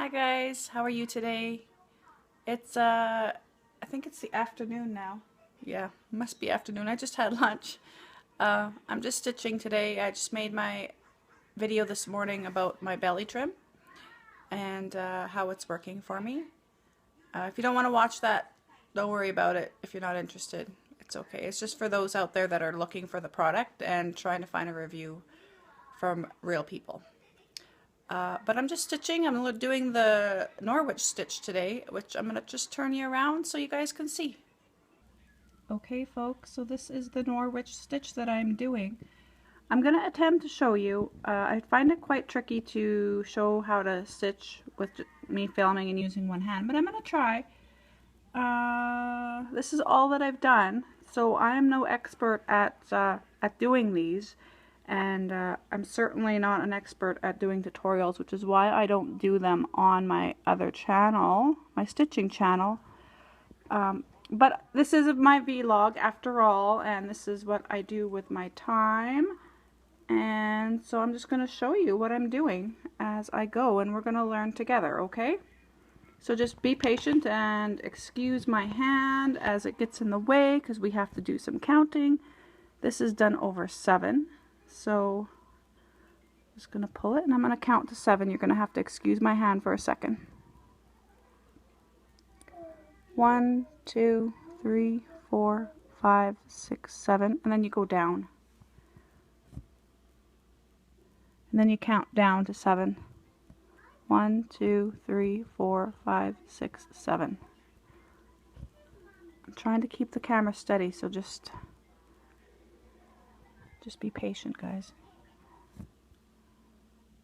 Hi guys, how are you today? It's I think it's the afternoon now. Yeah, must be afternoon. I just had lunch. I'm just stitching today. I just made my video this morning about my belly trim and how it's working for me. If you don't want to watch that, don't worry about it. If you're not interested, it's okay. It's just for those out there that are looking for the product and trying to find a review from real people. But I'm just stitching. I'm doing the Norwich Stitch today, which I'm going to just turn you around so you guys can see. Okay folks, so this is the Norwich Stitch that I'm doing. I'm going to attempt to show you. I find it quite tricky to show how to stitch with me filming and using one hand, but I'm going to try. This is all that I've done, so I am no expert at doing these. And I'm certainly not an expert at doing tutorials, which is why I don't do them on my other channel, my stitching channel. But this is my vlog after all, and this is what I do with my time. And so I'm just going to show you what I'm doing as I go, and we're going to learn together, okay? So just be patient and excuse my hand as it gets in the way because we have to do some counting. This is done over 7. So I'm just going to pull it and I'm going to count to 7. You're going to have to excuse my hand for a second. 1, 2, 3, 4, 5, 6, 7, and then you go down. And then you count down to 7. 1, 2, 3, 4, 5, 6, 7. I'm trying to keep the camera steady, so just be patient, guys.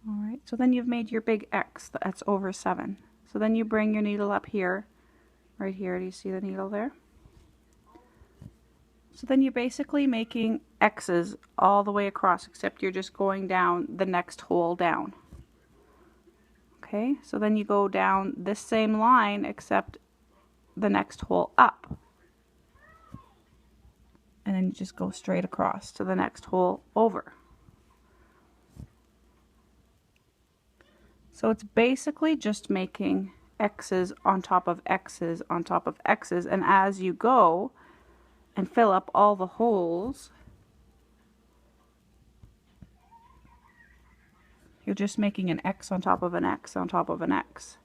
Alright, so then you've made your big X, that's over 7. So then you bring your needle up here, right here, do you see the needle there? So then you're basically making X's all the way across, except you're just going down the next hole down. Okay, so then you go down this same line, except the next hole up. And then you just go straight across to the next hole over. So it's basically just making X's on top of X's on top of X's, and as you go and fill up all the holes, you're just making an X on top of an X on top of an X.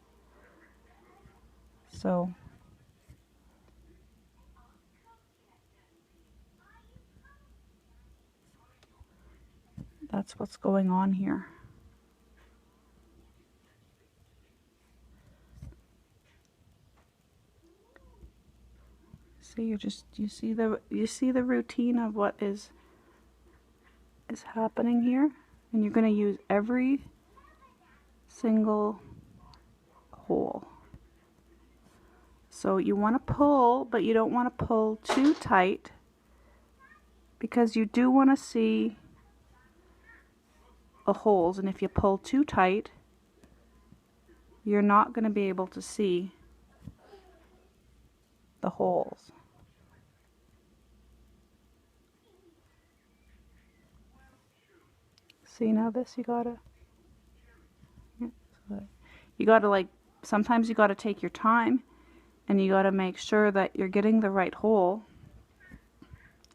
So that's what's going on here. See, you see the routine of what is happening here, and you're going to use every single hole. So you want to pull, but you don't want to pull too tight because you do want to see the holes, and if you pull too tight, you're not going to be able to see the holes. See, now this you gotta like, sometimes you gotta take your time and you gotta make sure that you're getting the right hole.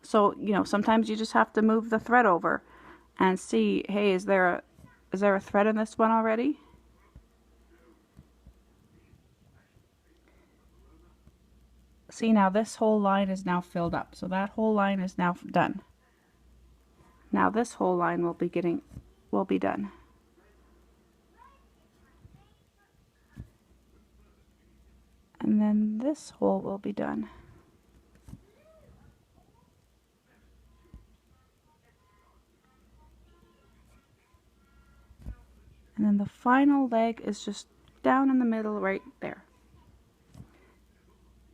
So, you know, sometimes you just have to move the thread over and see, hey, is there a thread in this one already? See, now this whole line is now filled up, so that whole line is now done. Now this whole line will be done. And then this hole will be done. And then the final leg is just down in the middle right there.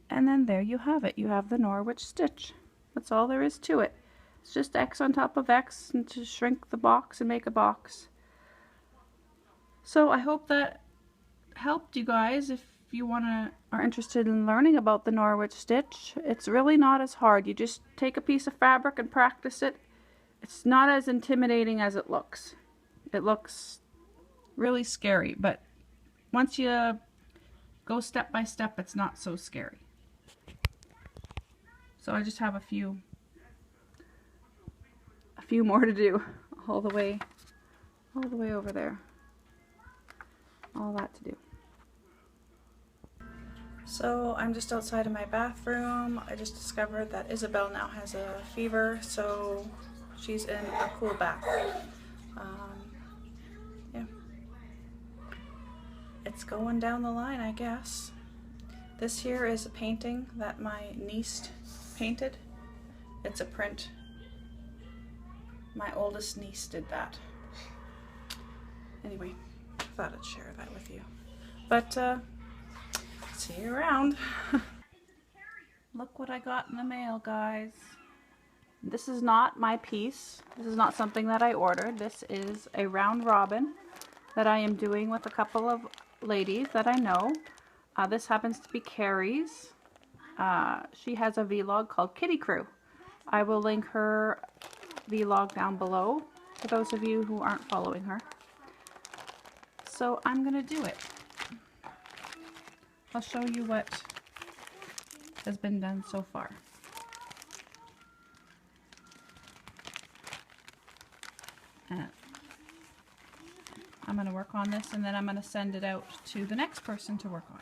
And then there you have it. You have the Norwich Stitch. That's all there is to it. It's just X on top of X and to shrink the box and make a box. So I hope that helped you guys. If you are interested in learning about the Norwich Stitch, it's really not as hard. You just take a piece of fabric and practice it. It's not as intimidating as it looks. It looks really scary, but once you go step by step, it's not so scary. So I just have a few more to do, all the way over there. All that to do. So I'm just outside of my bathroom. I just discovered that Isabel now has a fever, so she's in a cool bath. Yeah. It's going down the line, I guess. This here is a painting that my niece painted. It's a print. My oldest niece did that. Anyway, I thought I'd share that with you. But, see you around. Look what I got in the mail, guys. This is not my piece. This is not something that I ordered. This is a round robin that I am doing with a couple of ladies that I know. This happens to be Kerrys. She has a vlog called Kitty Crew. I will link her vlog down below for those of you who aren't following her. So I'm gonna do it. I'll show you what has been done so far. I'm going to work on this, and then I'm going to send it out to the next person to work on.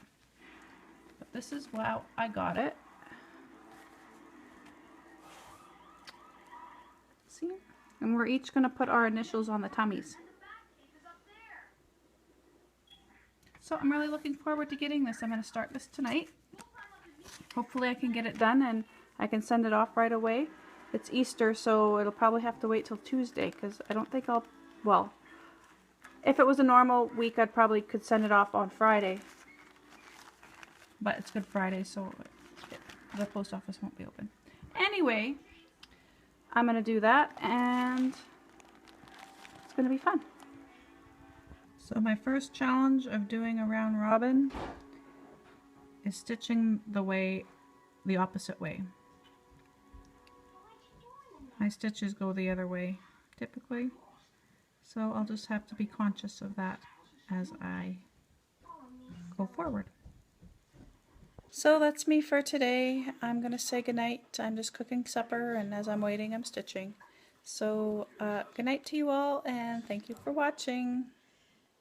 But this is how I got it. See? And we're each going to put our initials on the tummies. So I'm really looking forward to getting this. I'm going to start this tonight. Hopefully I can get it done and I can send it off right away. It's Easter, so it'll probably have to wait till Tuesday, because I don't think I'll, well, if it was a normal week, I'd probably could send it off on Friday. But it's Good Friday, so the post office won't be open. Anyway, I'm going to do that, and it's going to be fun. So my first challenge of doing a round robin is stitching the opposite way. My stitches go the other way typically, so I'll just have to be conscious of that as I go forward. So that's me for today. I'm gonna say goodnight. I'm just cooking supper, and as I'm waiting, I'm stitching. So good night to you all, and thank you for watching.